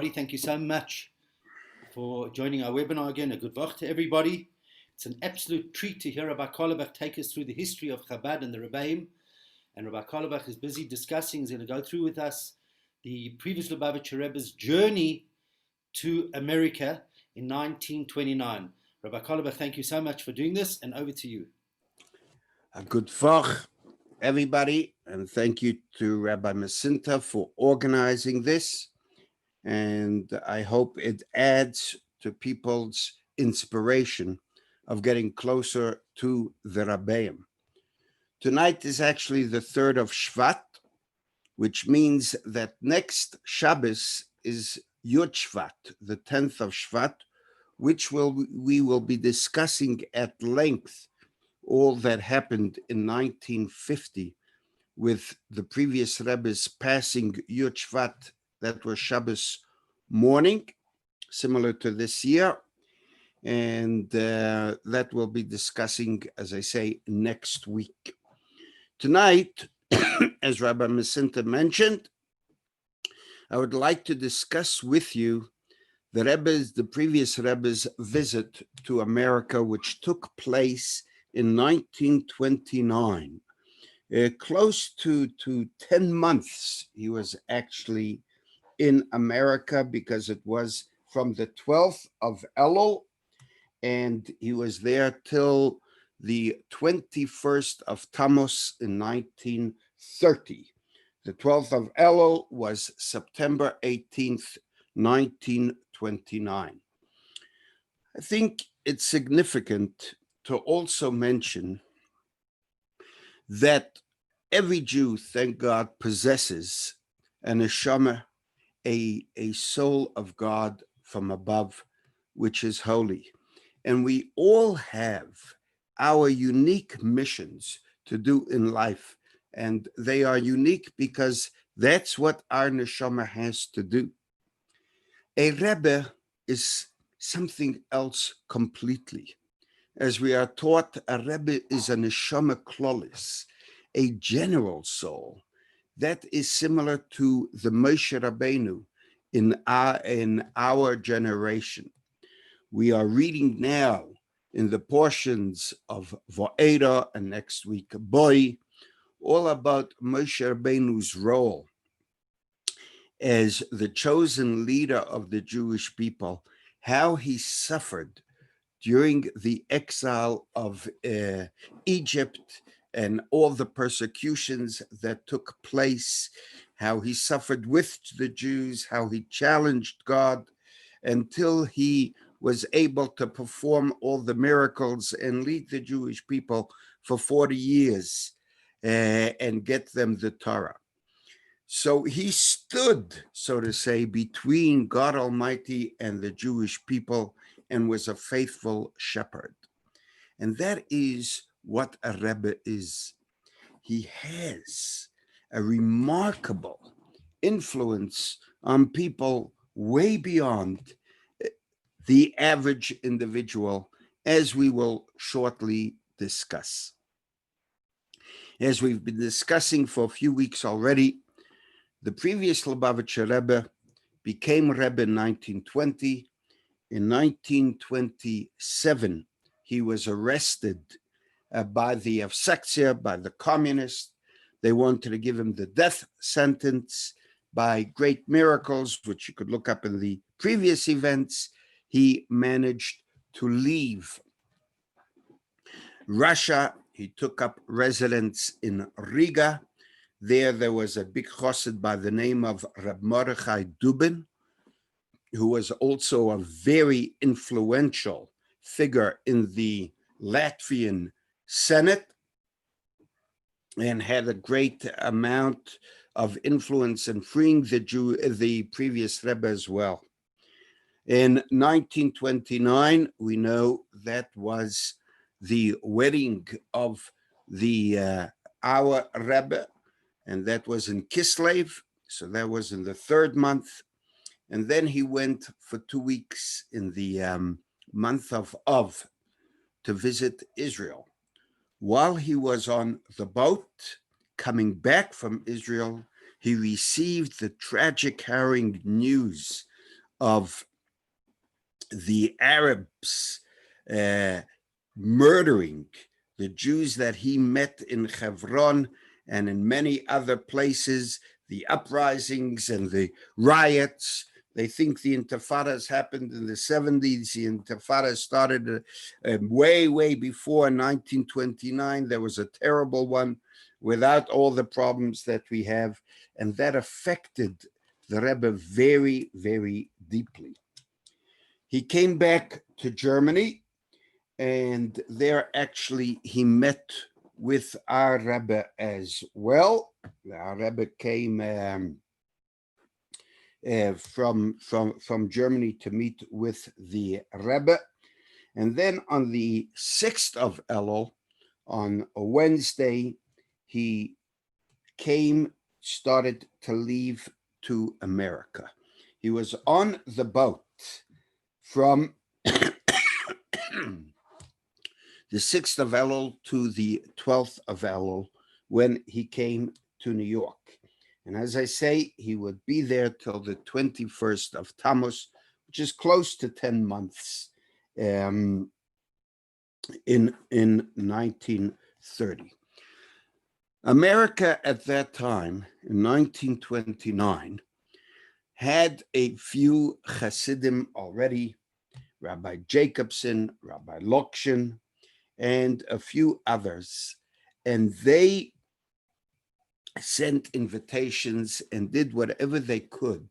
Thank you so much for joining our webinar again. A good vach to everybody. It's an absolute treat to hear Rabbi Karlebach take us through the history of Chabad and the Rabbeim. And Rabbi Karlebach is busy discussing, he's going to go through with us the previous Lubavitcher Rebbe's journey to America in 1929. Rabbi Karlebach, thank you so much for doing this, and over to you. A good vach, everybody, and thank you to Rabbi Masinta for organizing this. And I hope it adds to people's inspiration of getting closer to the Rabbeim. Tonight is actually the 3rd of Shvat, which means that next Shabbos is Yud Shvat, the 10th of Shvat, which we will be discussing at length all that happened in 1950 with the previous Rebbe's passing Yud Shvat. That was Shabbos morning, similar to this year. And that we'll be discussing, as I say, next week. Tonight, as Rabbi Masinta mentioned, I would like to discuss with you the previous Rebbe's visit to America, which took place in 1929. Close to 10 months he was actually in America, because it was from the 12th of Elul, and he was there till the 21st of Tammuz in 1930. The 12th of Elul was September 18th, 1929. I think it's significant to also mention that every Jew, thank God, possesses an neshama, a soul of God from above, which is holy. And we all have our unique missions to do in life. And they are unique because that's what our neshama has to do. A Rebbe is something else completely. As we are taught, a Rebbe is a neshama klolis, a general soul. That is similar to the Moshe Rabbeinu in our generation. We are reading now in the portions of Va'era and next week Boy, all about Moshe Rabbeinu's role as the chosen leader of the Jewish people, how he suffered during the exile of Egypt and all the persecutions that took place, how he suffered with the Jews, how he challenged God until he was able to perform all the miracles and lead the Jewish people for 40 years and get them the Torah. So he stood, so to say, between God Almighty and the Jewish people and was a faithful shepherd. And that is what a Rebbe is. He has a remarkable influence on people way beyond the average individual, as we will shortly discuss. As we've been discussing for a few weeks already, the previous Lubavitcher Rebbe became Rebbe in 1920. In 1927, he was arrested by the Avsektia, by the communists. They wanted to give him the death sentence. By great miracles, which you could look up in the previous events, he managed to leave Russia. He took up residence in Riga. There was a big chassid by the name of Reb Mordechai Dubin, who was also a very influential figure in the Latvian Senate and had a great amount of influence in freeing the previous Rebbe as well. In 1929, we know that was the wedding of our Rebbe, and that was in Kislev, so that was in the 3rd month. And then he went for 2 weeks in the month of Av to visit Israel. While he was on the boat coming back from Israel, he received the tragic, harrowing news of the Arabs murdering the Jews that he met in Hebron and in many other places, the uprisings and the riots. They think the intifadas happened in the 70s. The intifada started way, way before 1929. There was a terrible one without all the problems that we have. And that affected the Rebbe very, very deeply. He came back to Germany, and there actually he met with our Rebbe as well. Our Rebbe came from Germany to meet with the Rebbe. And then on the 6th of Elul, on a Wednesday, he started to leave to America. He was on the boat from the 6th of Elul to the 12th of Elul when he came to New York. And as I say, he would be there till the 21st of Tammuz, which is close to 10 months in 1930. America at that time, in 1929, had a few Hasidim already, Rabbi Jacobson, Rabbi Lokshin, and a few others. And they sent invitations and did whatever they could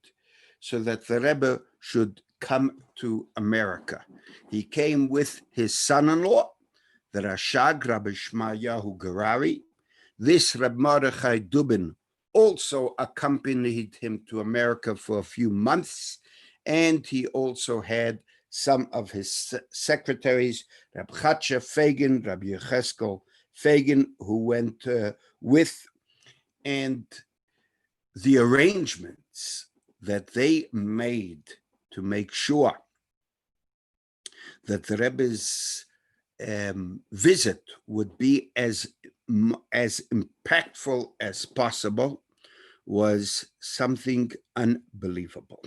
so that the Rebbe should come to America. He came with his son-in-law, the Rashag, Rabbi Shmayahu Gerari. This Reb Mordechai Dubin also accompanied him to America for a few months, and he also had some of his secretaries, Reb Chatzah Fagin, Rabbi Yecheskel Fagin, who went with, and the arrangements that they made to make sure that the Rebbe's visit would be as impactful as possible was something unbelievable.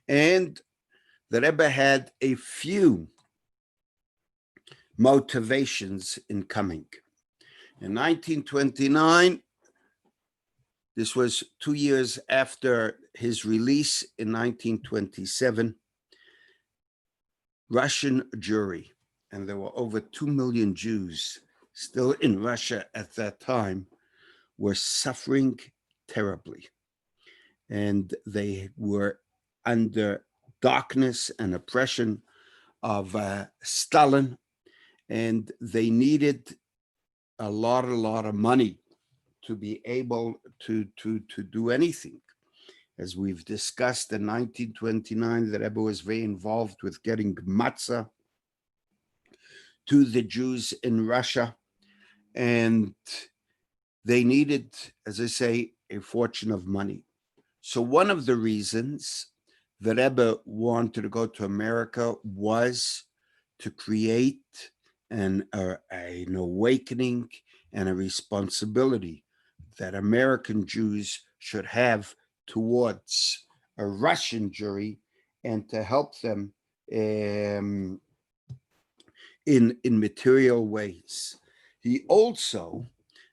And the Rebbe had a few motivations in coming. In 1929, this was 2 years after his release in 1927, Russian Jewry, and there were over 2 million Jews still in Russia at that time, were suffering terribly. And they were under darkness and oppression of Stalin, and they needed a lot of money to be able to do anything. As we've discussed, in 1929, the Rebbe was very involved with getting matzah to the Jews in Russia, and they needed, as I say, a fortune of money. So one of the reasons the Rebbe wanted to go to America was to create an awakening and a responsibility that American Jews should have towards a Russian Jewry, and to help them in material ways.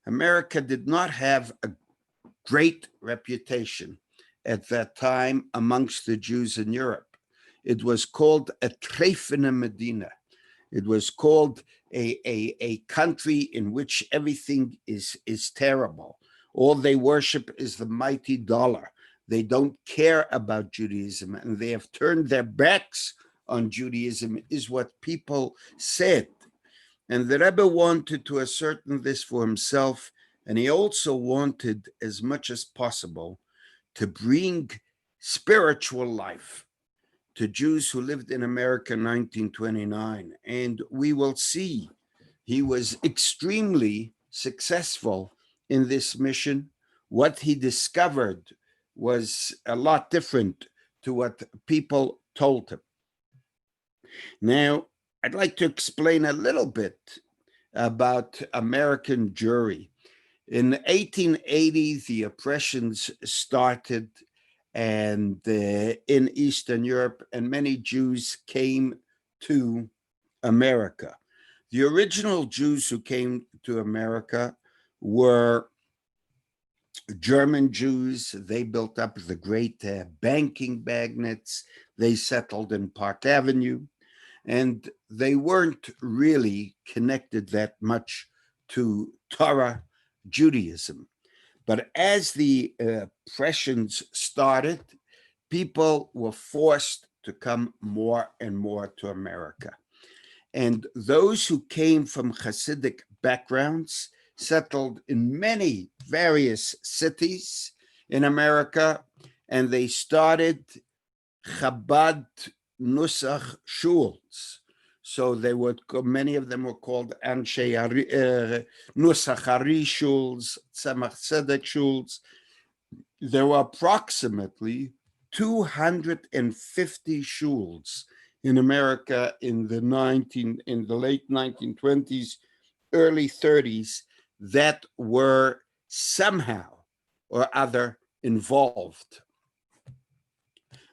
America did not have a great reputation at that time amongst the Jews in Europe. It was called a Trefene Medina. It was called a country in which everything is terrible. All they worship is the mighty dollar. They don't care about Judaism, and they have turned their backs on Judaism, is what people said. And the Rebbe wanted to ascertain this for himself, and he also wanted, as much as possible, to bring spiritual life to Jews who lived in America in 1929. And we will see he was extremely successful in this mission. What he discovered was a lot different to what people told him. Now, I'd like to explain a little bit about American Jewry. In 1880, the oppressions started, and in Eastern Europe, and many Jews came to America. The original Jews who came to America were German Jews. They built up the great banking magnates. They settled in Park Avenue, and they weren't really connected that much to Torah Judaism. But as the oppressions started, people were forced to come more and more to America. And those who came from Hasidic backgrounds settled in many various cities in America, and they started Chabad Nusach shuls. So many of them were called Anshe Nusach Ari shuls, Tzemach Tzedek shuls. There were approximately 250 shuls in America in the late 1920s, early 30s that were somehow or other involved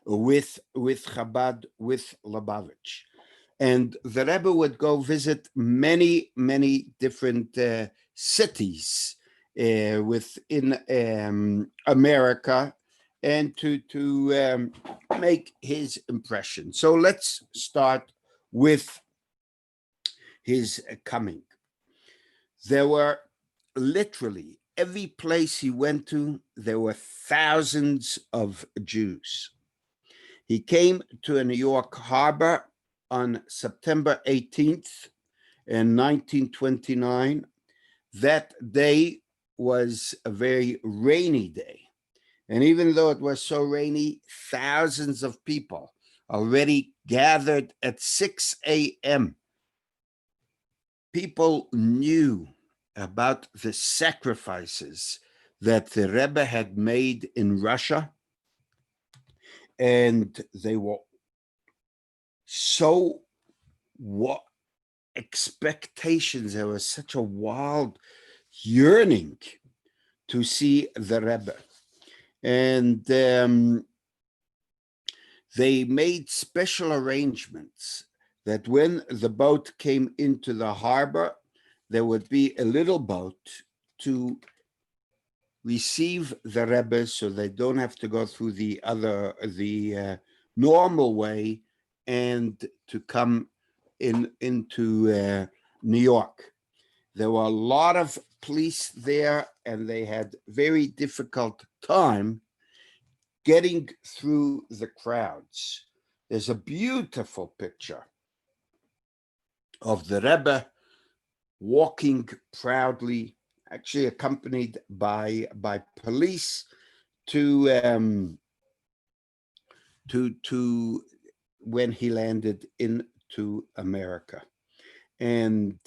with Chabad, with Lubavitch. And the Rebbe would go visit many, many different cities within America, and to make his impression. So let's start with his coming. There were literally every place he went to, there were thousands of Jews. He came to New York Harbor on September 18th in 1929. That day was a very rainy day. And even though it was so rainy, thousands of people already gathered at 6 a.m. People knew about the sacrifices that the Rebbe had made in Russia, and they were so what expectations. There was such a wild yearning to see the Rebbe. And they made special arrangements that when the boat came into the harbor, there would be a little boat to receive the Rebbe, so they don't have to go through the normal way and to come into New York. There were a lot of police there, and they had very difficult time getting through the crowds. There's a beautiful picture of the Rebbe walking proudly, actually accompanied by police, to when he landed into America. And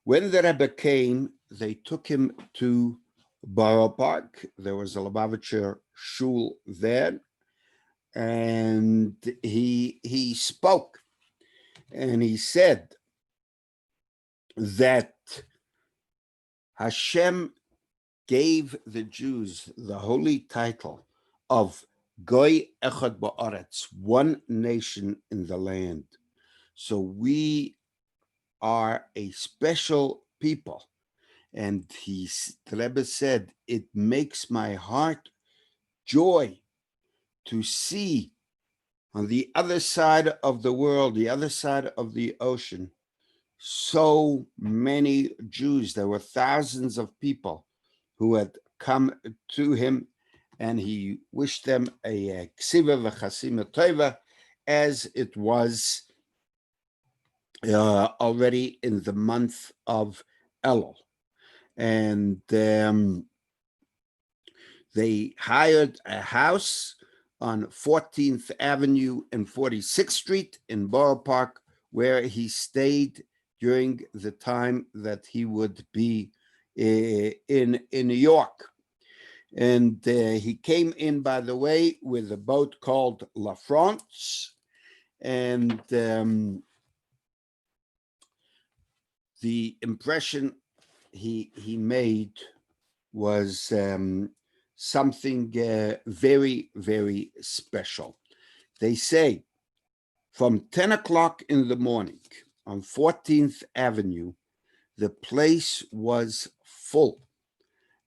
when the Rebbe came, they took him to Borough Park. There was a Lubavitcher shul there, and he spoke, and he said that Hashem gave the Jews the holy title of Goy Echad Ba'aretz, one nation in the land. So we are a special people. And the Rebbe said, it makes my heart joy to see on the other side of the world, the other side of the ocean, so many Jews. There were thousands of people who had come to him, and he wished them a ksiva v'chasima tova, as it was already in the month of Elul. And they hired a house on 14th Avenue and 46th Street in Borough Park, where he stayed during the time that he would be in New York. And he came in, by the way, with a boat called La France. And the impression he made was something very, very special. They say from 10 o'clock in the morning on 14th Avenue, the place was full.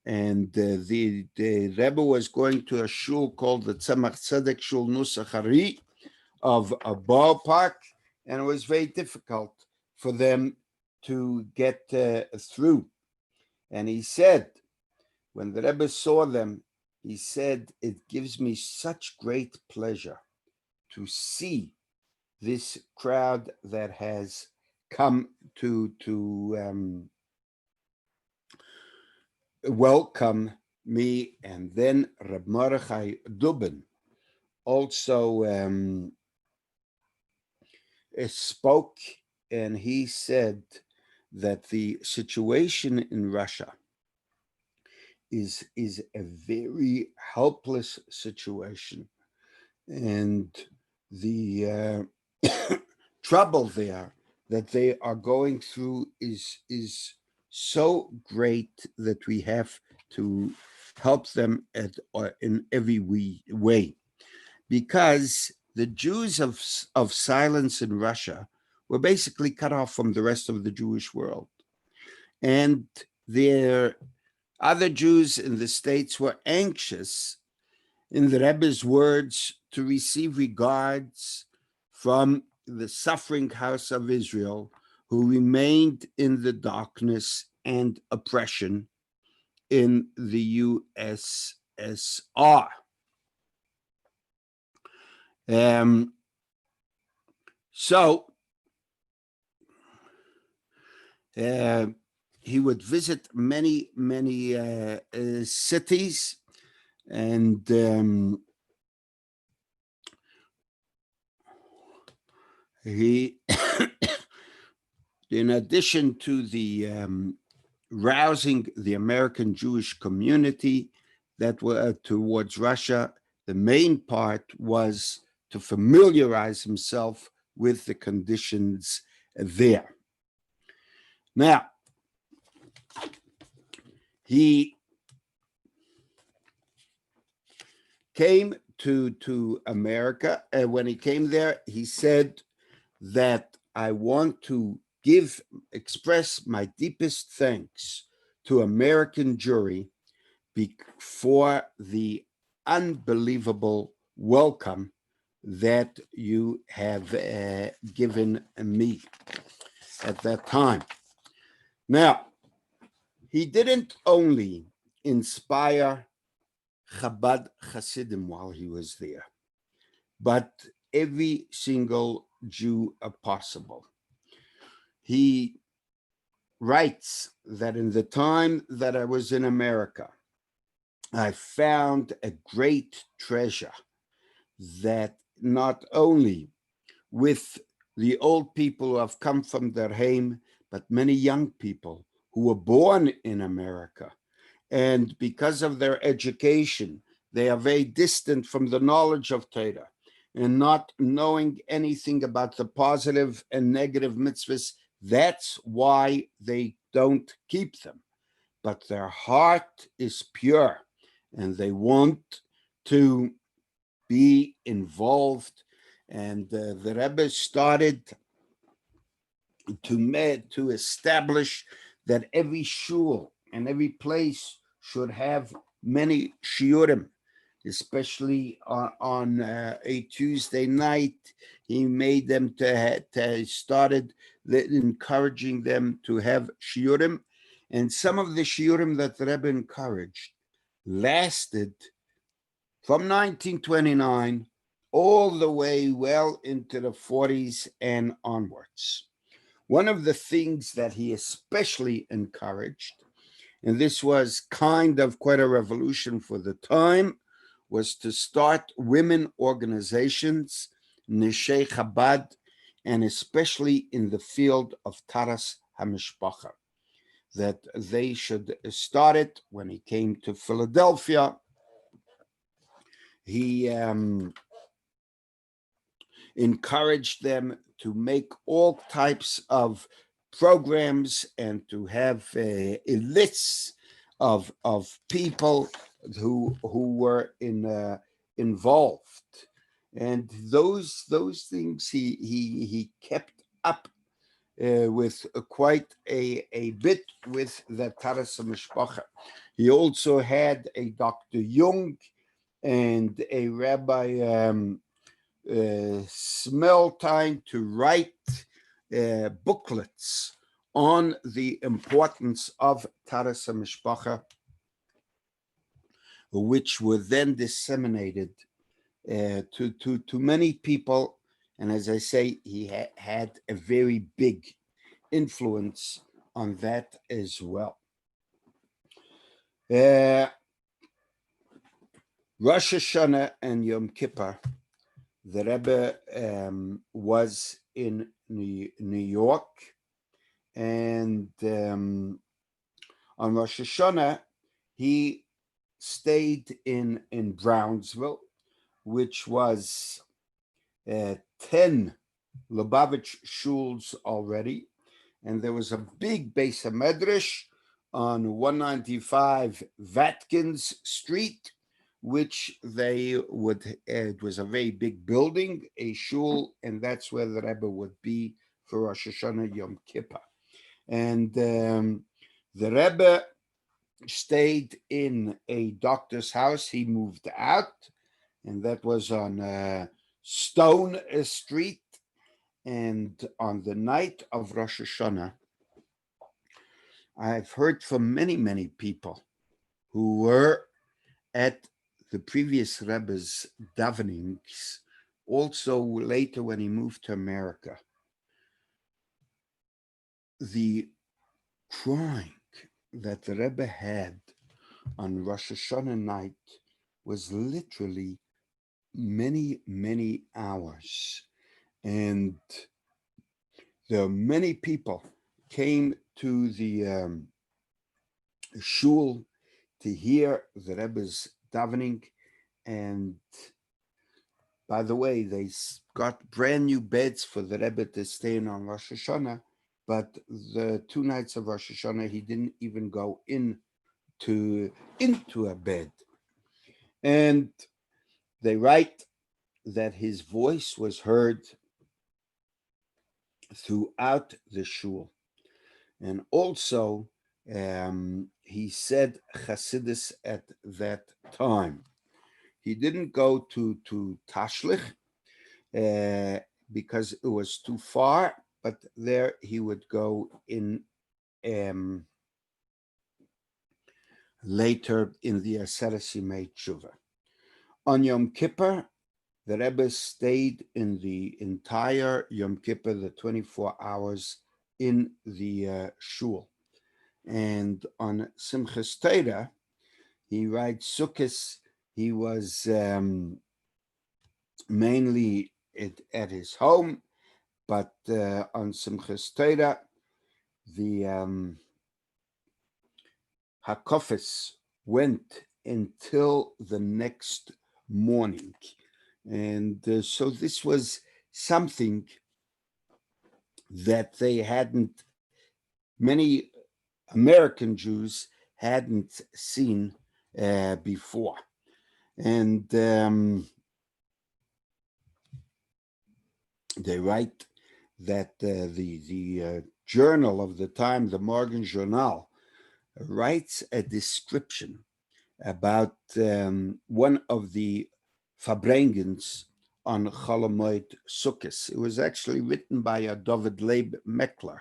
And the Rebbe was going to a shul called the Tzemach Tzedek Shul Nusach of a ballpark, and it was very difficult for them to get through. And he said, when the Rebbe saw them, he said, it gives me such great pleasure to see this crowd that has come to welcome me. And then Reb Mordechai Dubin also spoke, and he said that the situation in Russia is a very helpless situation, and the trouble there that they are going through is so great that we have to help them in every way, because the Jews of silence in Russia were basically cut off from the rest of the Jewish world. And their other Jews in the States were anxious, in the Rebbe's words, to receive regards from the suffering house of Israel, who remained in the darkness and oppression in the USSR. So he would visit many cities, and he, in addition to the rousing the American Jewish community that were towards Russia, the main part was to familiarize himself with the conditions there. Now, he came to America, and when he came there, he said that I want to express my deepest thanks to American Jewry for the unbelievable welcome that you have given me at that time. Now, he didn't only inspire Chabad Hasidim while he was there, but every single Jew possible. He writes that in the time that I was in America, I found a great treasure that not only with the old people who have come from their home, but many young people who were born in America. And because of their education, they are very distant from the knowledge of Torah, and not knowing anything about the positive and negative mitzvahs. That's why they don't keep them. But their heart is pure, and they want to be involved. And the Rebbe started to establish that every shul and every place should have many shiurim, especially on a Tuesday night. He made them started encouraging them to have shiurim, and some of the shiurim that the Rebbe encouraged lasted from 1929 all the way well into the 40s and onwards. One of the things that he especially encouraged, and this was kind of quite a revolution for the time, was to start women organizations, Neshei Chabad, and especially in the field of Taras HaMishpacha, that they should start it. When he came to Philadelphia, he encouraged them to make all types of programs and to have lists of people who were involved, and those things he kept up with quite a bit with the Taras Mishpacha. He also had a Dr. Jung and a Rabbi Smeltine to write booklets on the importance of Taras Mishpacha, which were then disseminated to many people. And as I say, he had a very big influence on that as well. Rosh Hashanah and Yom Kippur, the Rebbe was in New York, and on Rosh Hashanah, he stayed in Brownsville, which was 10 Lubavitch shuls already, and there was a big Beis HaMedrash on 195 Watkins Street, which they would, it was a very big building, a shul, and that's where the Rebbe would be for Rosh Hashanah Yom Kippur. And the Rebbe stayed in a doctor's house. He moved out, and that was on Stone Street. And on the night of Rosh Hashanah, I've heard from many, many people who were at the previous Rebbe's davenings, also later when he moved to America. The crying that the Rebbe had on Rosh Hashanah night was literally many, many hours. And there are many people came to the shul to hear the Rebbe's davening. And by the way, they got brand new beds for the Rebbe to stay in on Rosh Hashanah, but the 2 nights of Rosh Hashanah, he didn't even go into a bed. And they write that his voice was heard throughout the shul. And also, he said Chassidus at that time. He didn't go to Tashlich because it was too far, but there he would go in later in the Aseret Yimei Tshuva. On Yom Kippur, the Rebbe stayed in the entire Yom Kippur, the 24 hours in the shul. And on Simchas Torah, he writes Sukkos, he was mainly at his home, but on Simchas Torah, the Hakofis went until the next morning. And so this was something that they hadn't, many American Jews hadn't seen before. And they write that the journal of the time, the Morgen Journal, writes a description about one of the Farbrengens on Cholamoid Sukkos. It was actually written by a David Leib Meckler.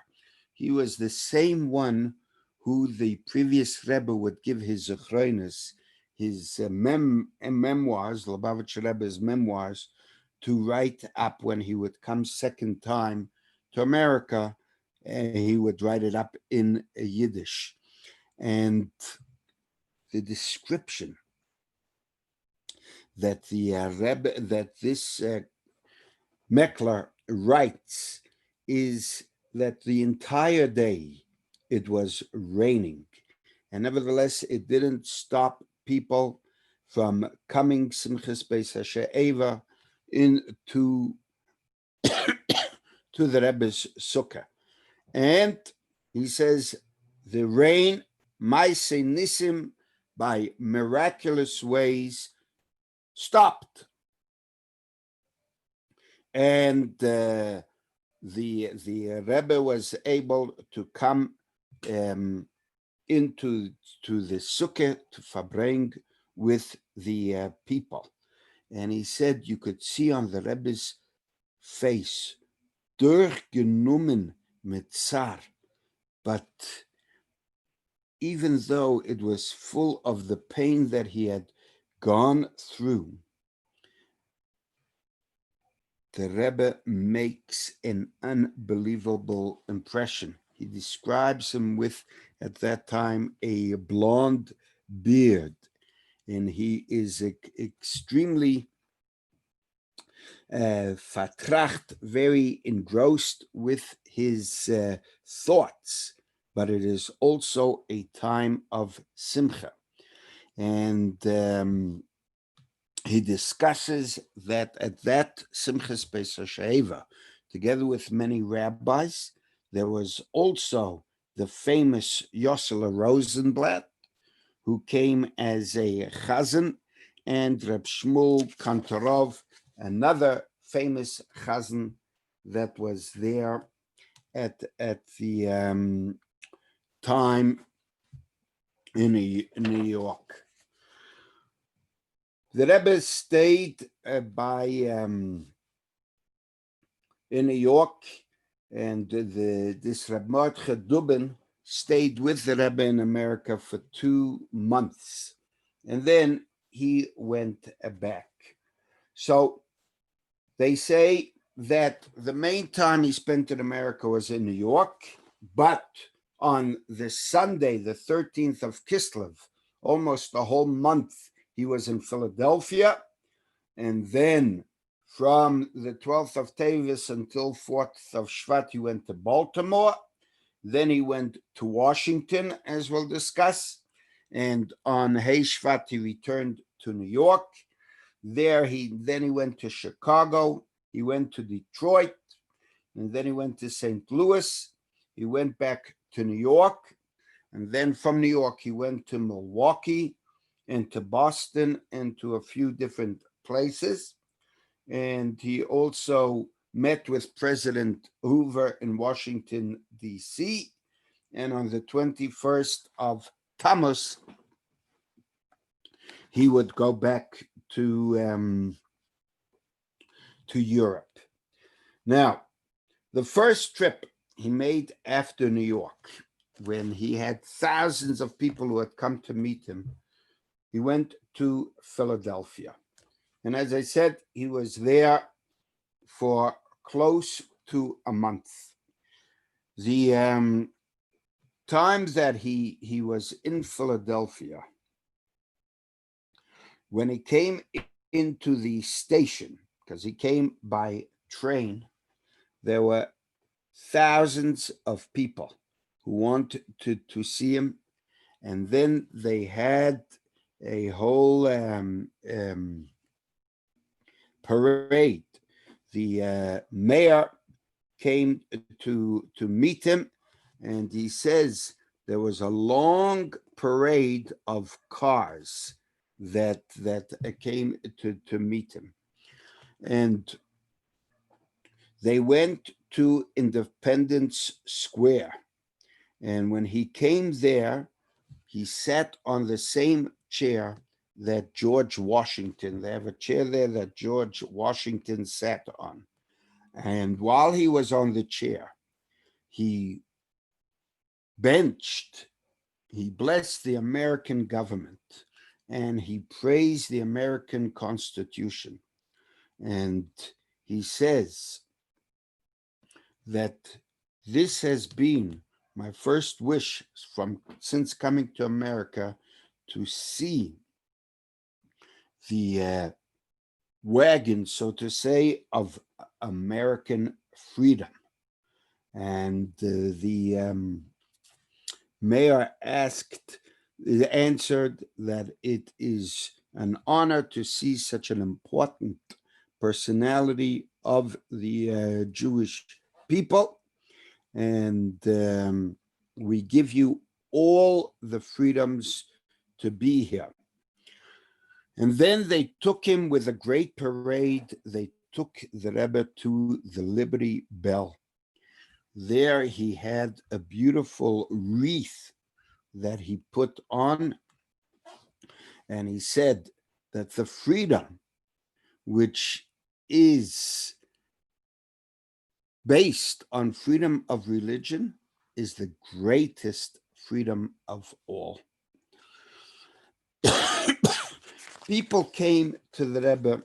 He was the same one who the previous Rebbe would give his Zechronis, his memoirs, Lubavitcher Rebbe's memoirs, to write up when he would come second time to America. He would write it up in Yiddish. And the description that the Rebbe, that this Meckler writes is that the entire day it was raining, and nevertheless it didn't stop people from coming Simchas Beis HaShe'eva into to the Rebbe's sukkah. And he says the rain, Maaseh Nisim, by miraculous ways, stopped. And the Rebbe was able to come into the sukkah to verbring with the people. And he said you could see on the Rebbe's face, durchgenommen mit Zar, but even though it was full of the pain that he had gone through, the Rebbe makes an unbelievable impression. He describes him with, at that time, a blonde beard, and he is extremely vertracht, very engrossed with his thoughts, but it is also a time of simcha. And he discusses that at that Simchas Pesach Sheva, together with many rabbis, there was also the famous Yossele Rosenblatt, who came as a chazan, and Reb Shmuel Kantorov, another famous chazan that was there at the time in New York. The Rebbe stayed in New York, and this Reb Mordechai Dubin stayed with the Rebbe in America for 2 months, and then he went back. So they say that the main time he spent in America was in New York, but on the Sunday, the 13th of Kislev, almost a whole month, he was in Philadelphia, and then from the 12th of Tevis until 4th of Shvat, he went to Baltimore. Then he went to Washington, as we'll discuss, and on Hey Shvat, he returned to New York. Then he went to Chicago, he went to Detroit, and then he went to St. Louis. He went back to New York, and then from New York, he went to Milwaukee and to Boston and to a few different places. And he also met with President Hoover in Washington, D.C. And on the 21st of Tammuz, he would go back to Europe. Now, the first trip he made after New York, when he had thousands of people who had come to meet him, he went to Philadelphia. And as I said, he was there for close to a month. The time that he was in Philadelphia, when he came into the station, because he came by train, there were thousands of people who wanted to see him. And then they had a whole parade. The mayor came to meet him, and he says there was a long parade of cars that came to meet him. And they went to Independence Square. And when he came there, he sat on the same chair that George Washington, they have a chair there that George Washington sat on. And while he was on the chair, he blessed the American government, and he praised the American Constitution. And he says that this has been my first wish since coming to America, to see the wagon, so to say, of American freedom. And the mayor answered that it is an honor to see such an important personality of the Jewish people. And we give you all the freedoms to be here. And then they took him with a great parade. They took the Rebbe to the Liberty Bell. There he had a beautiful wreath that he put on, and he said that the freedom, which is based on freedom of religion, is the greatest freedom of all. People came to the Rebbe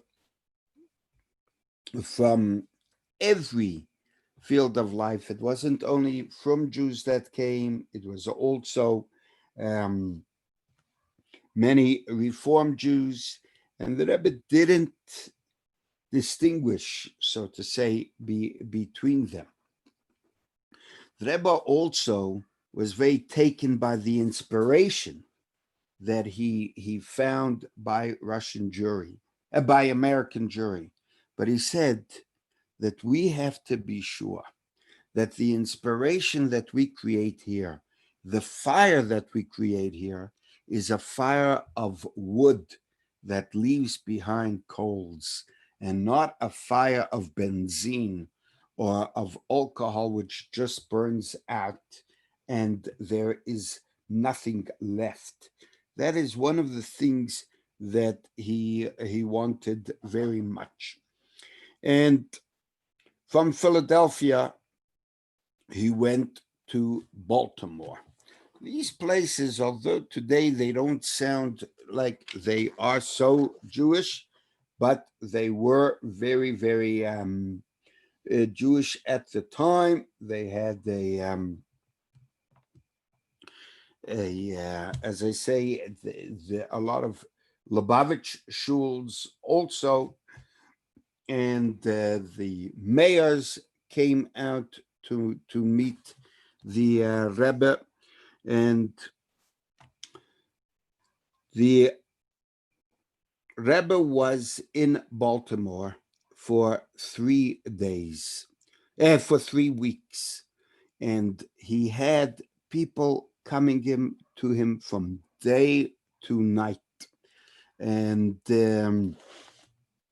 from every field of life. It wasn't only from Jews that came, it was also many Reform Jews, and the Rebbe didn't distinguish, so to say, between them. The Rebbe also was very taken by the inspiration that he found by Russian Jewry, by American Jewry. But he said that we have to be sure that the inspiration that we create here, the fire that we create here, is a fire of wood that leaves behind coals, and not a fire of benzene or of alcohol which just burns out and there is nothing left. That is one of the things that he wanted very much. And from Philadelphia, he went to Baltimore. These places, although today they don't sound like they are so Jewish, but they were very, very Jewish at the time. They had as I say, a lot of Lubavitch shuls also, and the mayors came out to meet the Rebbe, and the Rebbe was in Baltimore for 3 days, for 3 weeks, and he had people coming to him from day to night, and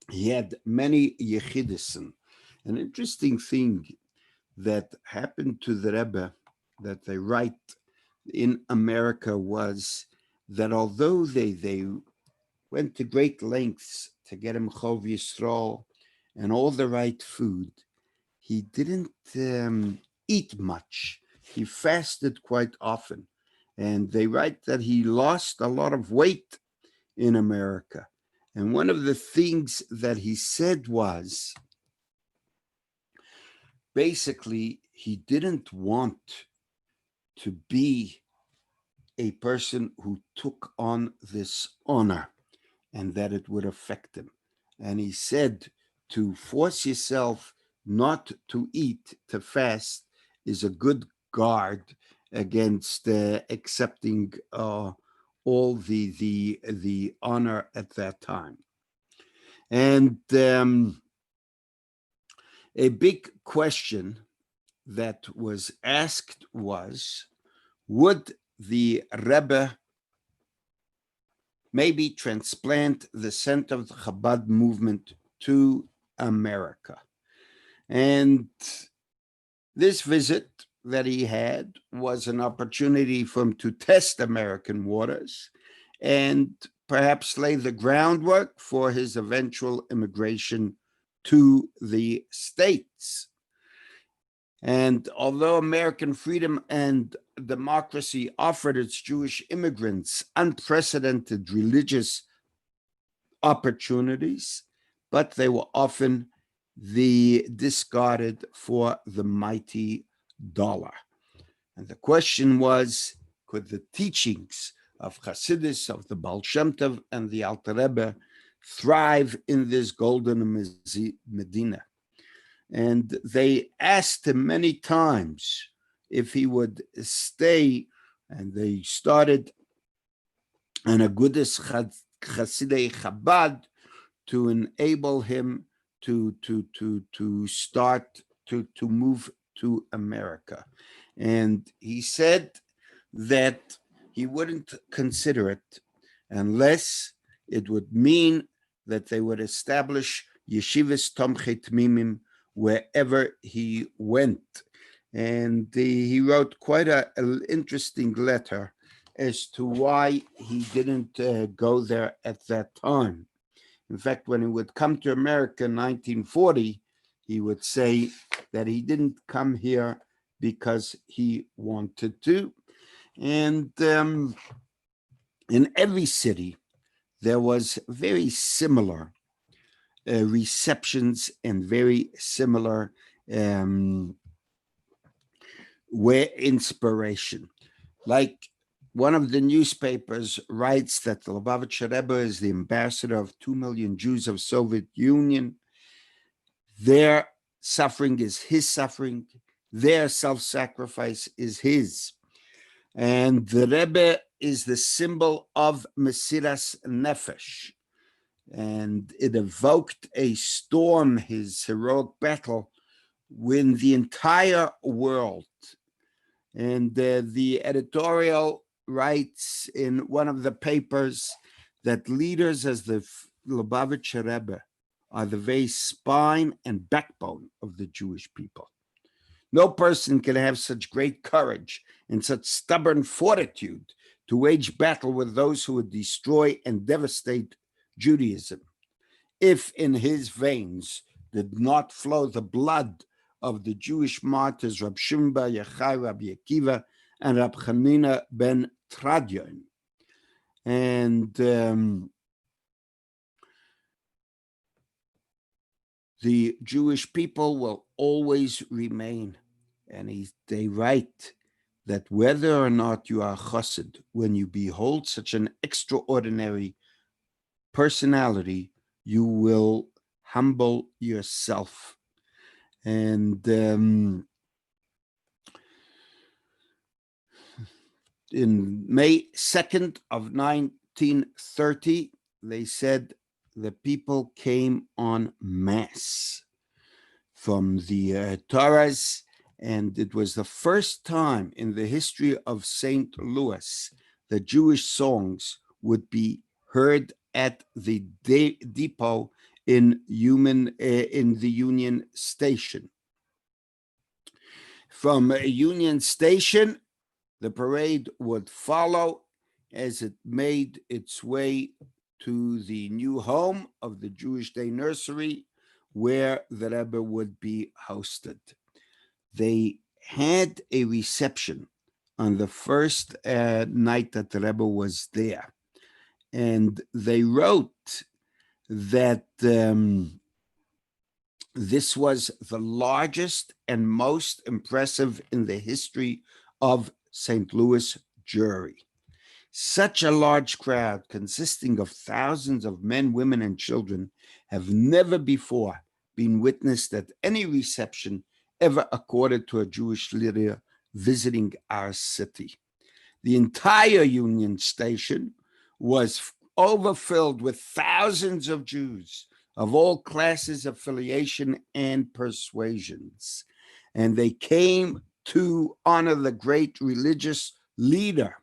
he had many yechidison. An interesting thing that happened to the Rebbe that they write in America was that although they went to great lengths to get him Chov Yisrael and all the right food, he didn't eat much. He fasted quite often. And they write that he lost a lot of weight in America. And one of the things that he said was, basically, he didn't want to be a person who took on this honor and that it would affect him. And he said to force yourself not to eat, to fast, is a good guard against accepting all the honor at that time. And a big question that was asked was, would the Rebbe maybe transplant the center of the Chabad movement to America? And this visit that he had was an opportunity for him to test American waters and perhaps lay the groundwork for his eventual immigration to the States. And although American freedom and democracy offered its Jewish immigrants unprecedented religious opportunities, but they were often discarded for the mighty dollar. And the question was, could the teachings of Hasidus, of the Baal Shem Tov and the Alter Rebbe thrive in this golden Medina? And they asked him many times if he would stay, and they started an Agudas Chasidei Chabad to enable him to start to move to America. And he said that he wouldn't consider it unless it would mean that they would establish yeshivas tomchei tmimim wherever he went. And he wrote quite an interesting letter as to why he didn't go there at that time. In fact, when he would come to America in 1940, he would say that he didn't come here because he wanted to. And in every city, there was very similar receptions and very similar inspiration. Like one of the newspapers writes that the Lubavitcher Rebbe is the ambassador of 2 million Jews of Soviet Union. Their suffering is his suffering. Their self-sacrifice is his. And the Rebbe is the symbol of Mesiras Nefesh. And it evoked a storm, his heroic battle, when the entire world. And the editorial writes in one of the papers that leaders as the Lubavitcher Rebbe are the very spine and backbone of the Jewish people. No person can have such great courage and such stubborn fortitude to wage battle with those who would destroy and devastate Judaism, if in his veins did not flow the blood of the Jewish martyrs Rab Shimon bar Yochai, Rabbi Akiva, and Rab Chanina ben Tradion. And the Jewish people will always remain. And they write that whether or not you are a chassid, when you behold such an extraordinary personality, you will humble yourself. And in May 2nd of 1930, they said the people came en masse from the Torahs, and it was the first time in the history of St. Louis that Jewish songs would be heard at the depot in the Union Station. From Union Station, the parade would follow as it made its way to the new home of the Jewish Day Nursery, where the Rebbe would be hosted. They had a reception on the first night that the Rebbe was there. And they wrote that this was the largest and most impressive in the history of St. Louis Jewry. Such a large crowd consisting of thousands of men, women, and children have never before been witnessed at any reception ever accorded to a Jewish leader visiting our city. The entire Union Station was overfilled with thousands of Jews of all classes, affiliation, and persuasions. And they came to honor the great religious leader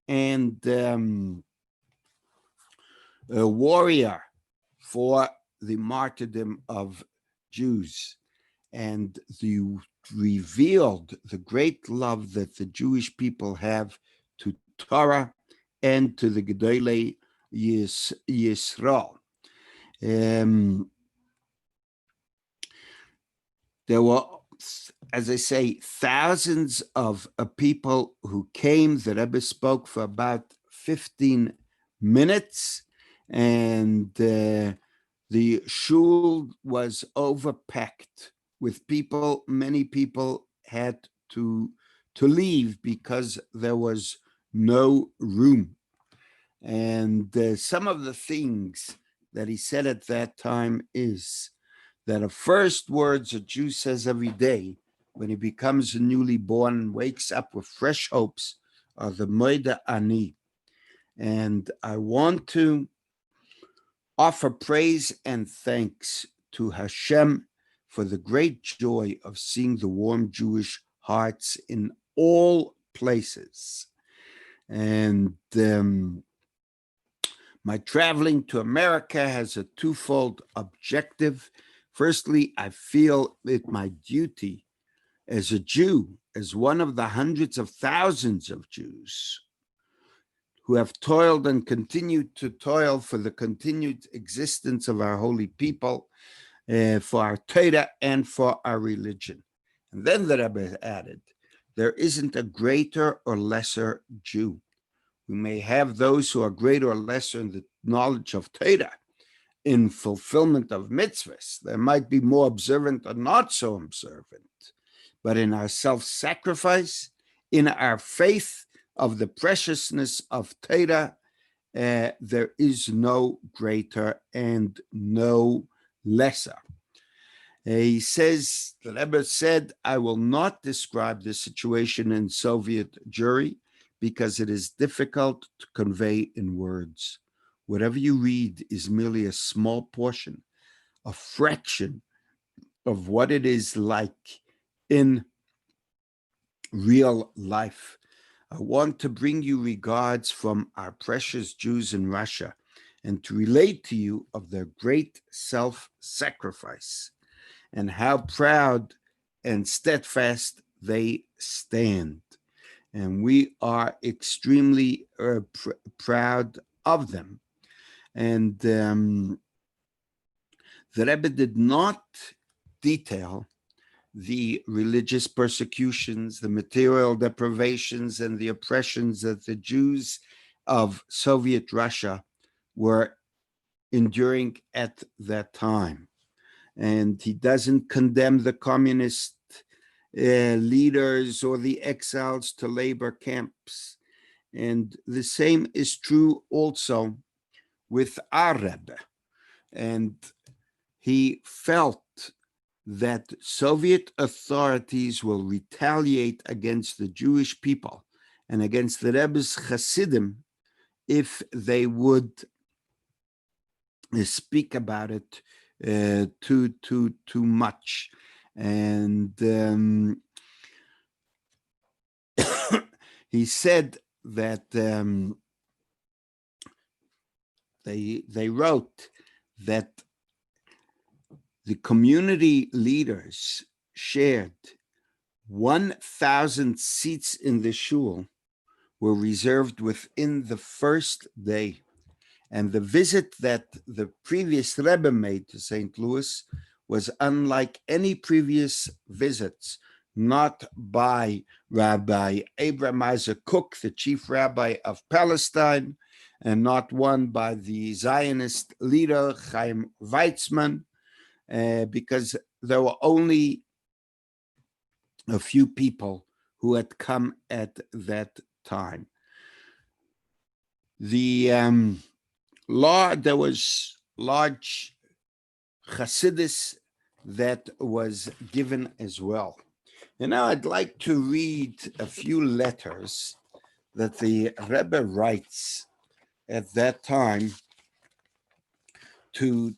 and a warrior for the martyrdom of Jews. And they revealed the great love that the Jewish people have to Torah and to the Gedolei Yisrael. There were, as I say, thousands of people who came. The Rebbe spoke for about 15 minutes, and the shul was overpacked with people. Many people had to leave because there was no room. And some of the things that he said at that time is that the first words a Jew says every day when he becomes newly born and wakes up with fresh hopes are the Moida Ani. And I want to offer praise and thanks to Hashem for the great joy of seeing the warm Jewish hearts in all places. And My traveling to America has a twofold objective. Firstly, I feel it my duty as a Jew, as one of the hundreds of thousands of Jews who have toiled and continue to toil for the continued existence of our holy people, for our Torah and for our religion. And then the Rebbe added, there isn't a greater or lesser Jew. We may have those who are greater or lesser in the knowledge of Torah, in fulfillment of mitzvahs. There might be more observant or not so observant, but in our self-sacrifice, in our faith of the preciousness of Torah, there is no greater and no lesser. He says, the Rebbe said, I will not describe the situation in Soviet Jewry because it is difficult to convey in words. Whatever you read is merely a small portion, a fraction of what it is like in real life. I want to bring you regards from our precious Jews in Russia and to relate to you of their great self-sacrifice and how proud and steadfast they stand. And we are extremely proud of them. And the Rebbe did not detail the religious persecutions, the material deprivations, and the oppressions that the Jews of Soviet Russia were enduring at that time. And he doesn't condemn the communist leaders or the exiles to labor camps. And the same is true also with our Rebbe. And he felt that Soviet authorities will retaliate against the Jewish people and against the Rebbe's Hasidim if they would speak about it too much. And he said that they wrote that the community leaders shared 1,000 seats in the shul were reserved within the first day. And the visit that the previous Rebbe made to St. Louis was unlike any previous visits, not by Rabbi Abraham Isaac Cook, the chief rabbi of Palestine, and not one by the Zionist leader Chaim Weizmann, because there were only a few people who had come at that time. There was large Hasidus that was given as well. And now I'd like to read a few letters that the Rebbe writes at that time to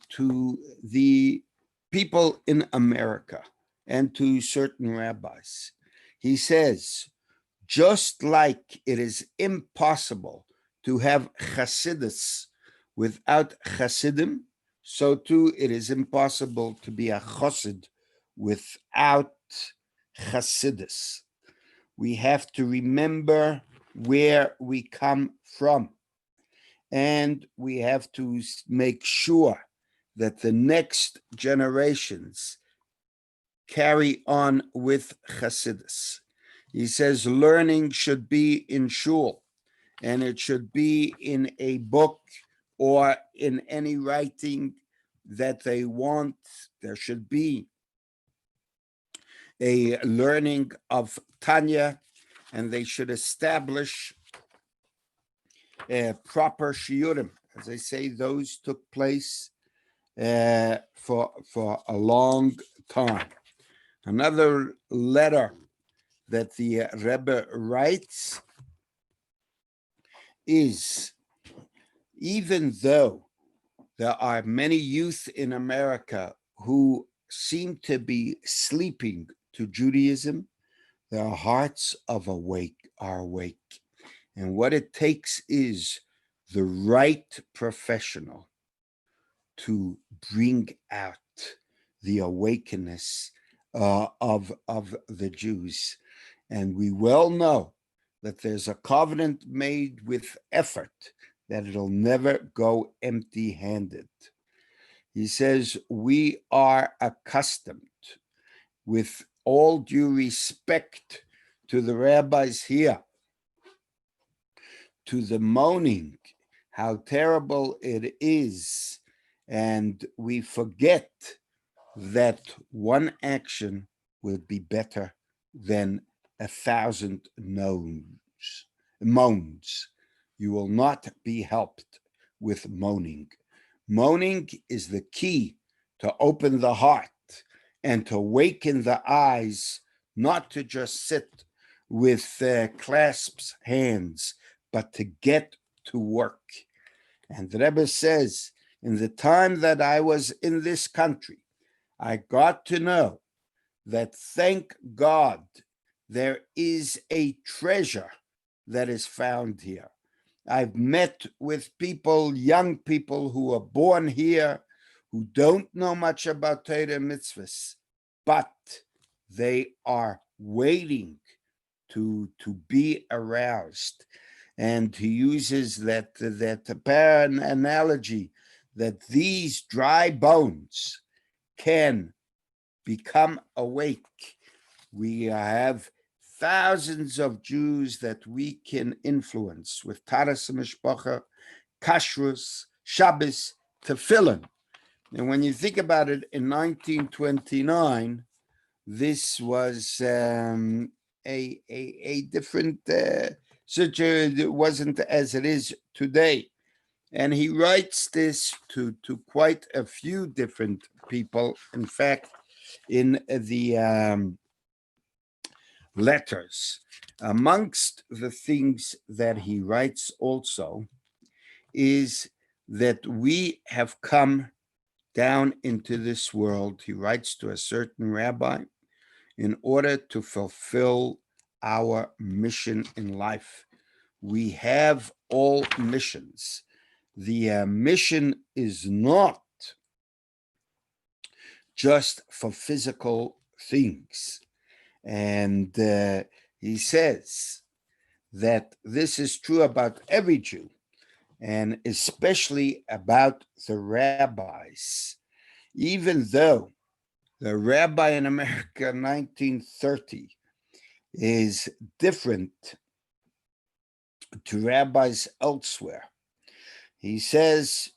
the people in America and to certain rabbis. He says, just like it is impossible to have Hasidus without Hasidim, so too it is impossible to be a Chosid without Hasidus. We have to remember where we come from, and we have to make sure that the next generations carry on with Hasidus. He says learning should be in shul, and it should be in a book or in any writing that they want. There should be a learning of Tanya, and they should establish proper shiurim. As I say, those took place for a long time. Another letter that the Rebbe writes is, even though there are many youth in America who seem to be sleeping to Judaism, their hearts are awake. And what it takes is the right professional to bring out the awakeness of the Jews. And we well know that there's a covenant made with effort, that it'll never go empty-handed. He says, we are accustomed, with all due respect to the rabbis here, to the moaning, how terrible it is, and we forget that one action would be better than 1,000 moans. You will not be helped with moaning. Moaning is the key to open the heart and to waken the eyes, not to just sit with clasped hands, but to get to work. And the Rebbe says, in the time that I was in this country, I got to know that, thank God, there is a treasure that is found here. I've met with people, young people who are born here, who don't know much about Torah mitzvahs, but they are waiting to be aroused. And he uses that analogy that these dry bones can become awake. We have thousands of Jews that we can influence with Taras Mishpacha, Kashrus, Shabbos, Tefillin. And when you think about it, in 1929, this was a different situation. It wasn't as it is today. And he writes this to quite a few different people. In fact, in the letters, amongst the things that he writes also is that we have come down into this world, he writes to a certain rabbi, in order to fulfill our mission in life. We have all missions. The mission is not just for physical things. And he says that this is true about every Jew, and especially about the rabbis. Even though the rabbi in America 1930 is different to rabbis elsewhere, he says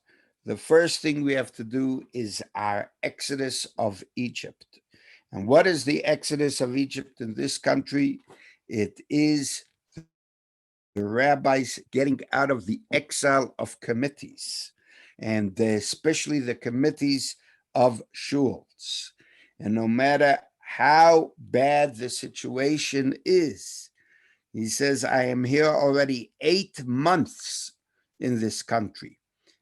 the first thing we have to do is our exodus of Egypt. And what is the exodus of Egypt in this country? It is the rabbis getting out of the exile of committees, and especially the committees of shuls. And no matter how bad the situation is, he says, I am here already 8 months in this country,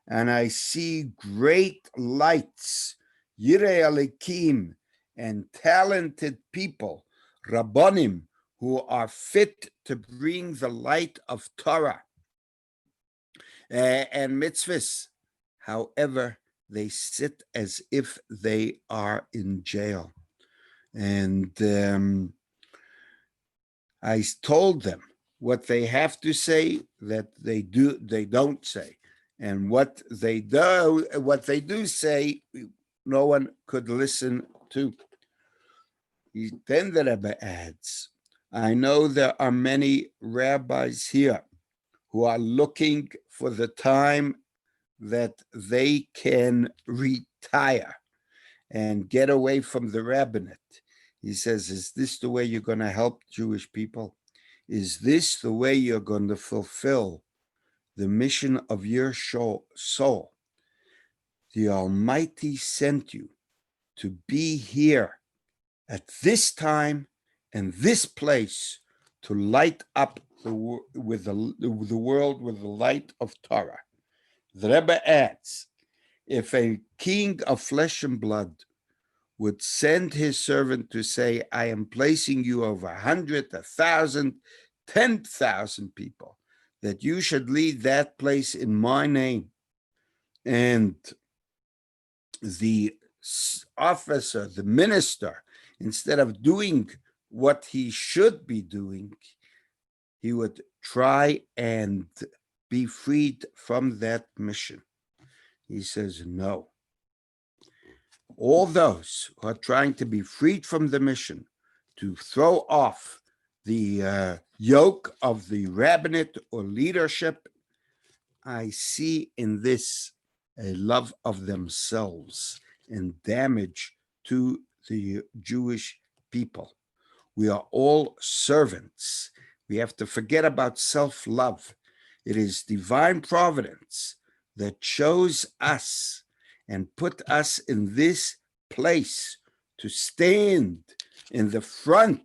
and I see great lights, Yirei Alikim, and talented people, Rabbonim, who are fit to bring the light of Torah and mitzvahs. However, they sit as if they are in jail. And I told them what they have to say, that they don't say. And what they do say, no one could listen to. Then the Rebbe adds, I know there are many rabbis here who are looking for the time that they can retire and get away from the rabbinate. He says, is this the way you're going to help Jewish people? Is this the way you're going to fulfill the mission of your soul? The Almighty sent you to be here at this time and this place to light up the world with the light of Torah. The Rebbe adds, if a king of flesh and blood would send his servant to say, I am placing you over 100, 1,000, 10,000 people, that you should lead that place in my name. And the officer, the minister, instead of doing what he should be doing, he would try and be freed from that mission. He says, no. All those who are trying to be freed from the mission, to throw off the yoke of the rabbinate or leadership, I see in this a love of themselves and damage to the Jewish people. We are all servants. We have to forget about self-love. It is divine providence that chose us and put us in this place to stand in the front,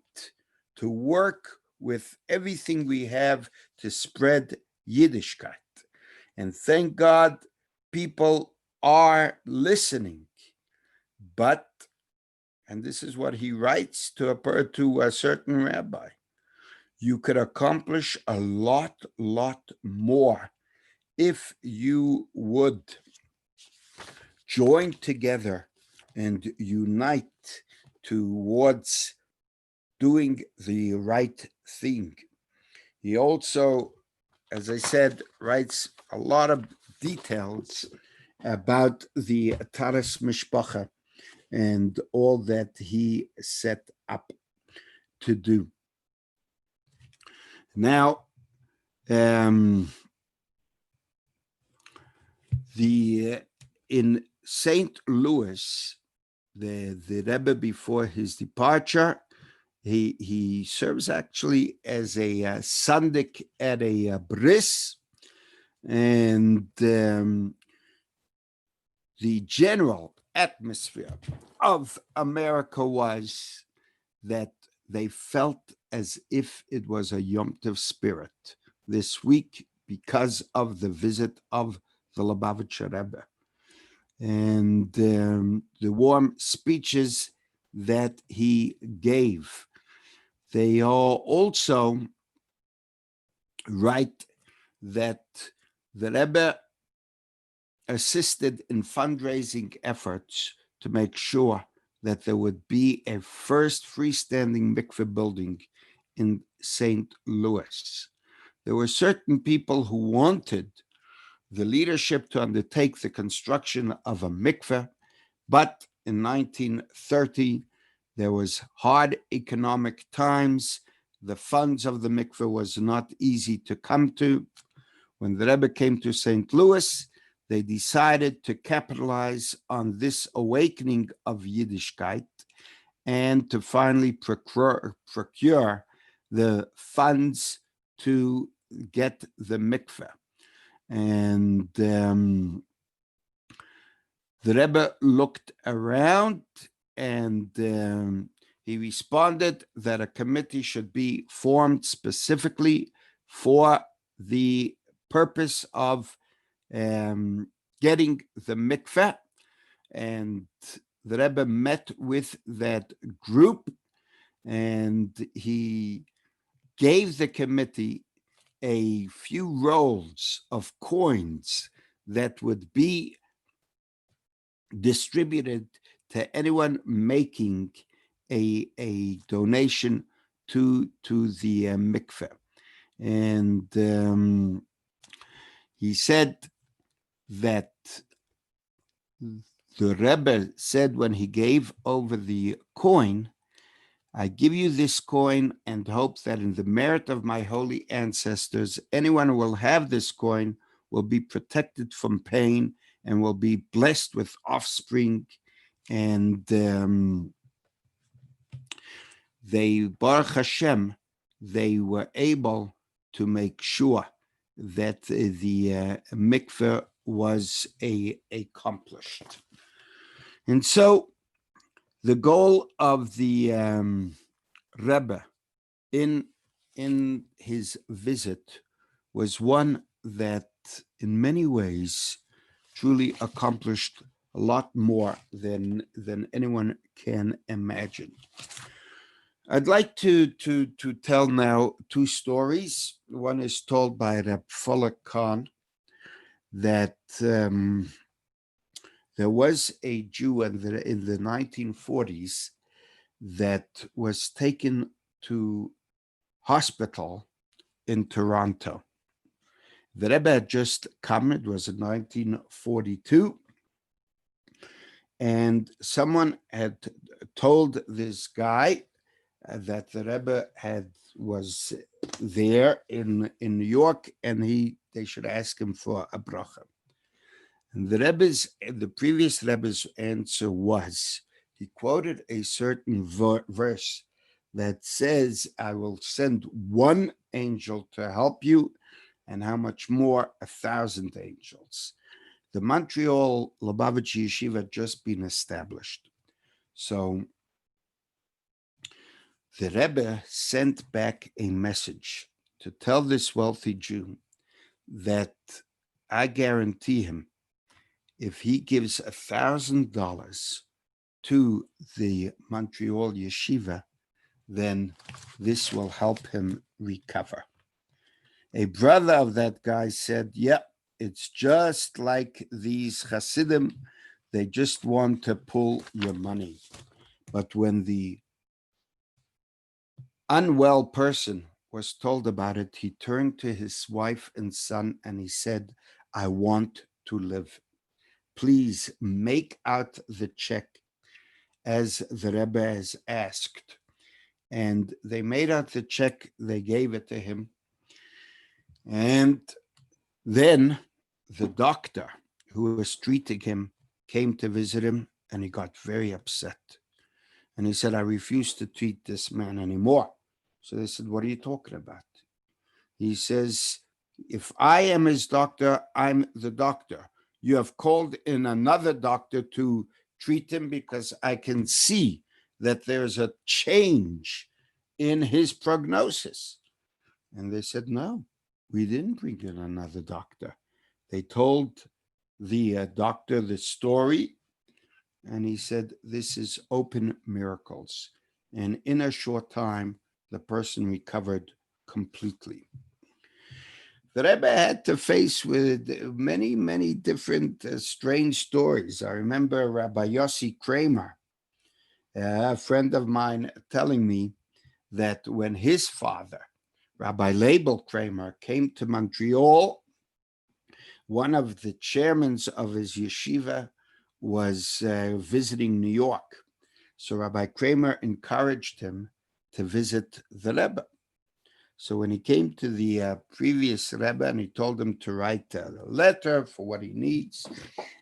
to work with everything we have to spread Yiddishkeit. And thank God people are listening. But, and this is what he writes to a certain rabbi, you could accomplish a lot more if you would join together and unite towards doing the right thing. He also, as I said, writes a lot of details about the Taras Mishpacha and all that he set up to do. Now, in St. Louis, the Rebbe, before his departure, he serves actually as a sandik at a bris, and the general atmosphere of America was that they felt as if it was a Yom Tov spirit this week because of the visit of the Lubavitcher Rebbe. And the warm speeches that he gave. They also write that the Rebbe assisted in fundraising efforts to make sure that there would be a first freestanding mikveh building in St. Louis. There were certain people who wanted the leadership to undertake the construction of a mikveh, but in 1930, there was hard economic times. The funds of the mikveh was not easy to come to. When the Rebbe came to St. Louis, they decided to capitalize on this awakening of Yiddishkeit and to finally procure the funds to get the mikveh. And the Rebbe looked around and he responded that a committee should be formed specifically for the purpose of getting the mikveh. And the Rebbe met with that group and he gave the committee a few rolls of coins that would be distributed to anyone making a donation to the mikveh. And he said that the Rebbe said when he gave over the coin, I give you this coin and hope that in the merit of my holy ancestors, anyone who will have this coin will be protected from pain and will be blessed with offspring. And they, Baruch Hashem, they were able to make sure that the mikveh was accomplished. And so the goal of the Rebbe in his visit was one that in many ways truly accomplished a lot more than anyone can imagine. I'd like to tell now two stories. One is told by Reb Fuller Khan, that there was a Jew in the 1940s that was taken to hospital in Toronto. The Rebbe had just come, it was in 1942, and someone had told this guy that the Rebbe was there in New York, and they should ask him for a bracha. And the previous Rebbe's answer was, he quoted a certain verse that says, I will send one angel to help you, and how much more? 1,000 angels. The Montreal Lubavitcher Yeshiva had just been established. So the Rebbe sent back a message to tell this wealthy Jew that I guarantee him, if he gives $1,000 to the Montreal Yeshiva, then this will help him recover. A brother of that guy said, yeah, it's just like these Hasidim, they just want to pull your money. But when the unwell person was told about it, he turned to his wife and son and he said, I want to live. Please make out the check as the Rebbe has asked. And they made out the check, they gave it to him. And then the doctor who was treating him came to visit him, and he got very upset. And he said, I refuse to treat this man anymore. So they said, what are you talking about? He says, if I am his doctor, I'm the doctor. You have called in another doctor to treat him because I can see that there's a change in his prognosis. And they said, no, we didn't bring in another doctor. They told the doctor the story, and he said, this is open miracles. And in a short time, the person recovered completely. The Rebbe had to face with many, many different strange stories. I remember Rabbi Yossi Kramer, a friend of mine, telling me that when his father, Rabbi Label Kramer, came to Montreal, one of the chairmen of his yeshiva was visiting New York. So Rabbi Kramer encouraged him to visit the Rebbe. So when he came to the previous Rebbe and he told him to write a letter for what he needs,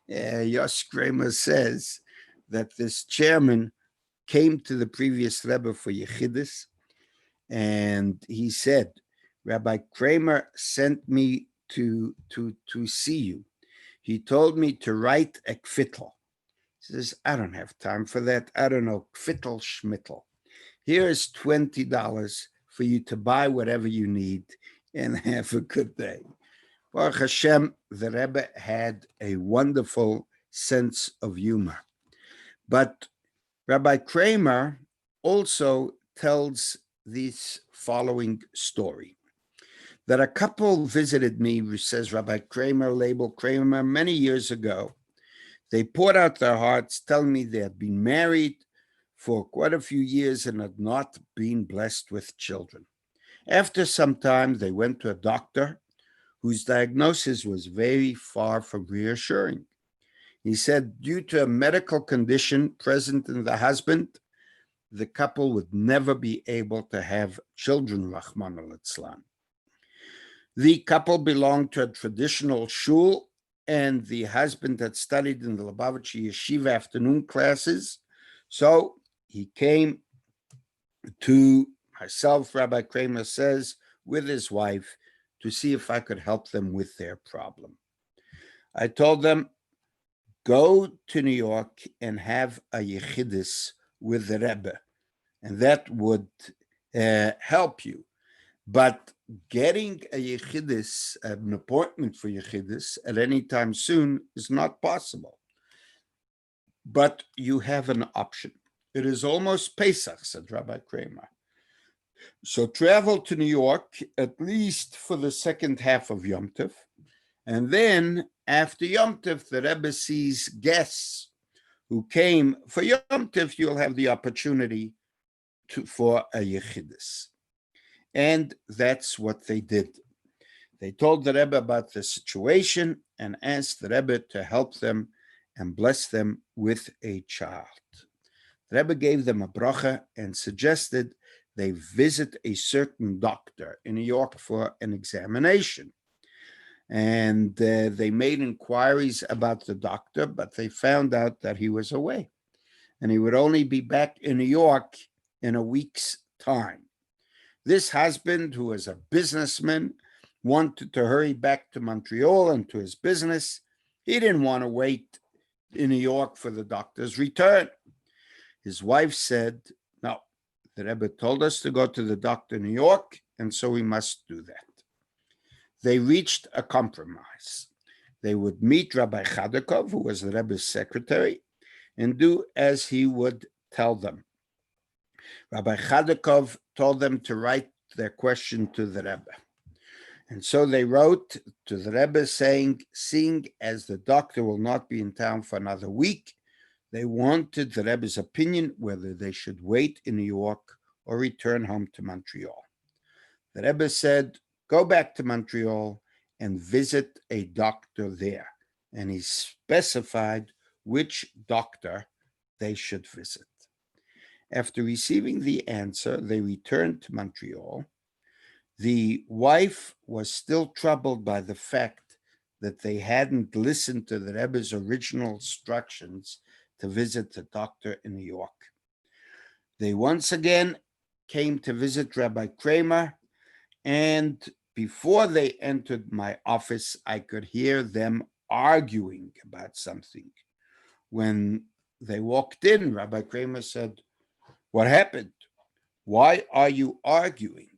Yosh Kramer says that this chairman came to the previous Rebbe for Yechidus, and he said, Rabbi Kramer sent me to see you. He told me to write a kvittel. He says, I don't have time for that. I don't know, kvittel schmittel. Here's $20 for you to buy whatever you need and have a good day. Baruch Hashem, the Rebbe had a wonderful sense of humor. But Rabbi Kramer also tells this following story, that a couple visited me, says Rabbi Kramer, Label Kramer, many years ago. They poured out their hearts, telling me they had been married for quite a few years and had not been blessed with children. After some time, they went to a doctor whose diagnosis was very far from reassuring. He said, due to a medical condition present in the husband, the couple would never be able to have children, Rahman al-Islam. The couple belonged to a traditional shul, and the husband had studied in the Lubavitcher Yeshiva afternoon classes. So he came to myself, Rabbi Kramer says, with his wife to see if I could help them with their problem. I told them, go to New York and have a Yechidus with the Rebbe, and that would help you. But getting a Yechidus, an appointment for Yechidus at any time soon is not possible. But you have an option. It is almost Pesach, said Rabbi Kramer. So travel to New York, at least for the second half of Yom Tov. And then after Yom Tov, the Rebbe sees guests who came for Yom Tov. You'll have the opportunity for a Yechidus. And that's what they did. They told the Rebbe about the situation and asked the Rebbe to help them and bless them with a child. The Rebbe gave them a bracha and suggested they visit a certain doctor in New York for an examination. And they made inquiries about the doctor, but they found out that he was away. And he would only be back in New York in a week's time. This husband, who was a businessman, wanted to hurry back to Montreal and to his business. He didn't want to wait in New York for the doctor's return. His wife said, no, the Rebbe told us to go to the doctor in New York, and so we must do that. They reached a compromise. They would meet Rabbi Chadakov, who was the Rebbe's secretary, and do as he would tell them. Rabbi Chadakov told them to write their question to the Rebbe. And so they wrote to the Rebbe saying, seeing as the doctor will not be in town for another week, they wanted the Rebbe's opinion whether they should wait in New York or return home to Montreal. The Rebbe said, go back to Montreal and visit a doctor there. And he specified which doctor they should visit. After receiving the answer, they returned to Montreal. The wife was still troubled by the fact that they hadn't listened to the Rebbe's original instructions to visit the doctor in New York. They once again came to visit Rabbi Kramer, and before they entered my office, I could hear them arguing about something. When they walked in, Rabbi Kramer said, what happened? Why are you arguing?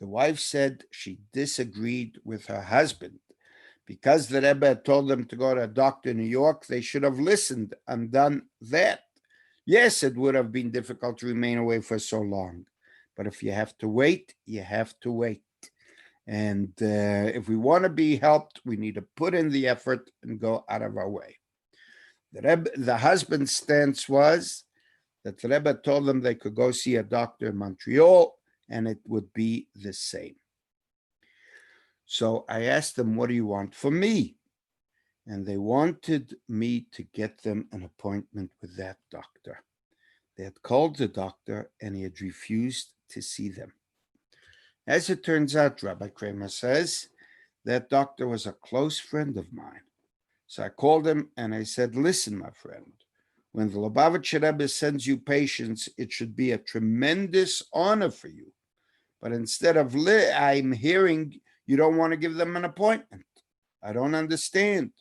The wife said she disagreed with her husband. Because the Rebbe had told them to go to a doctor in New York, they should have listened and done that. Yes, it would have been difficult to remain away for so long. But if you have to wait, you have to wait. And if we want to be helped, we need to put in the effort and go out of our way. The husband's stance was that the Rebbe told them they could go see a doctor in Montreal, and it would be the same. So I asked them, what do you want from me? And they wanted me to get them an appointment with that doctor. They had called the doctor, and he had refused to see them. As it turns out, Rabbi Kramer says, that doctor was a close friend of mine. So I called him, and I said, listen, my friend, when the Lubavitcher Rebbe sends you patients, it should be a tremendous honor for you. But instead of I'm hearing you don't want to give them an appointment. I don't understand.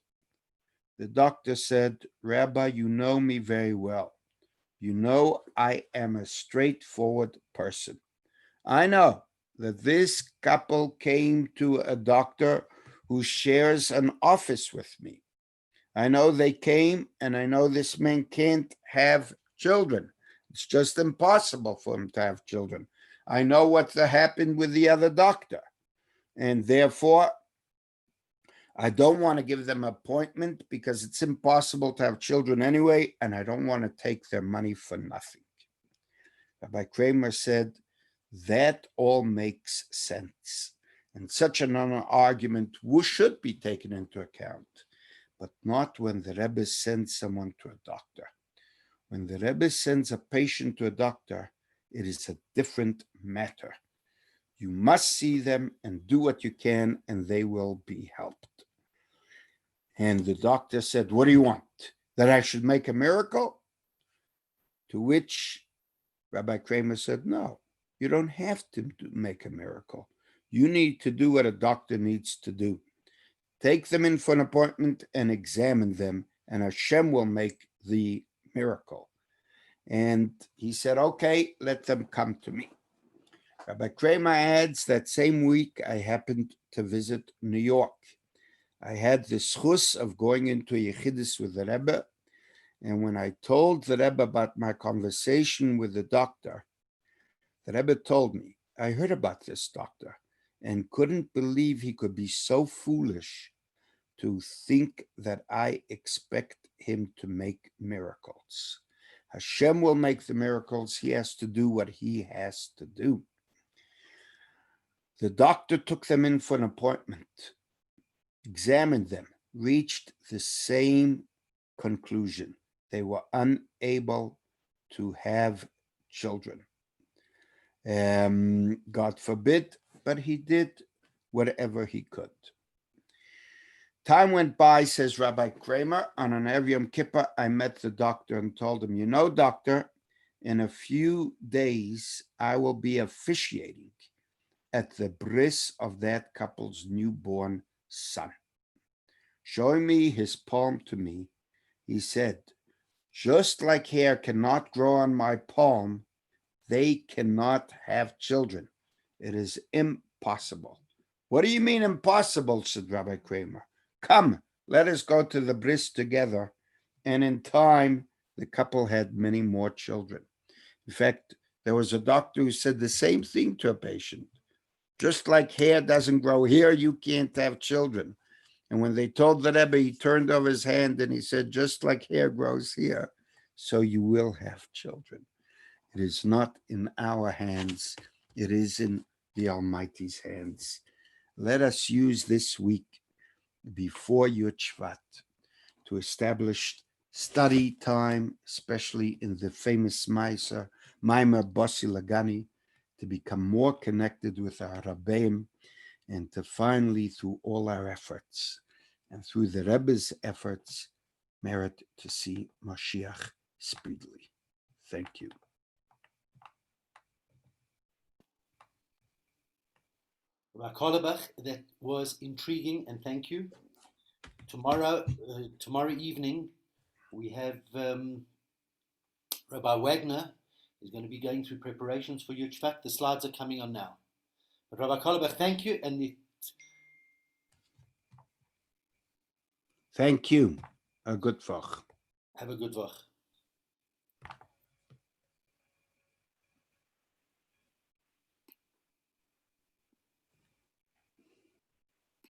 The doctor said, Rabbi, you know me very well. You know I am a straightforward person. I know that this couple came to a doctor who shares an office with me. I know they came, and I know this man can't have children. It's just impossible for him to have children. I know what happened with the other doctor. And therefore, I don't want to give them an appointment because it's impossible to have children anyway, and I don't want to take their money for nothing. Rabbi Kramer said, that all makes sense. And such an argument should be taken into account, but not when the Rebbe sends someone to a doctor. When the Rebbe sends a patient to a doctor, it is a different matter. You must see them and do what you can, and they will be helped. And the doctor said, what do you want? That I should make a miracle? To which Rabbi Kramer said, no, you don't have to make a miracle. You need to do what a doctor needs to do. Take them in for an appointment and examine them, and Hashem will make the miracle. And he said, okay, let them come to me. Rabbi Kramer adds that same week I happened to visit New York. I had the schus of going into a yechidus with the Rebbe, And when I told the Rebbe about my conversation with the doctor, the Rebbe told me, I heard about this doctor and couldn't believe he could be so foolish to think that I expect him to make miracles. Hashem will make the miracles. He has to do what he has to do. The doctor took them in for an appointment, examined them, reached the same conclusion. They were unable to have children. God forbid, but he did whatever he could. Time went by, says Rabbi Kramer. On an Erev Yom Kippur, I met the doctor and told him, you know, doctor, in a few days, I will be officiating at the bris of that couple's newborn son. Showing me his palm to me, he said, just like hair cannot grow on my palm, they cannot have children. It is impossible. What do you mean impossible, said Rabbi Kramer. Come, let us go to the bris together. And in time, the couple had many more children. In fact, there was a doctor who said the same thing to a patient. Just like hair doesn't grow here, you can't have children. And when they told the Rebbe, he turned over his hand and he said, just like hair grows here, so you will have children. It is not in our hands. It is in the Almighty's hands. Let us use this week before Yud Shvat to establish study time, especially in the famous Maimer Bossi Lagani, to become more connected with our Rabbeim, and to finally, through all our efforts and through the Rebbe's efforts, merit to see Mashiach speedily. Thank you. Rabbi Kolobach, that was intriguing, and thank you. Tomorrow evening, we have Rabbi Wagner is going to be going through preparations for Yud Shvat. The slides are coming on now. But Rabbi Kolobach, thank you. Thank you. A good vach. Have a good vach.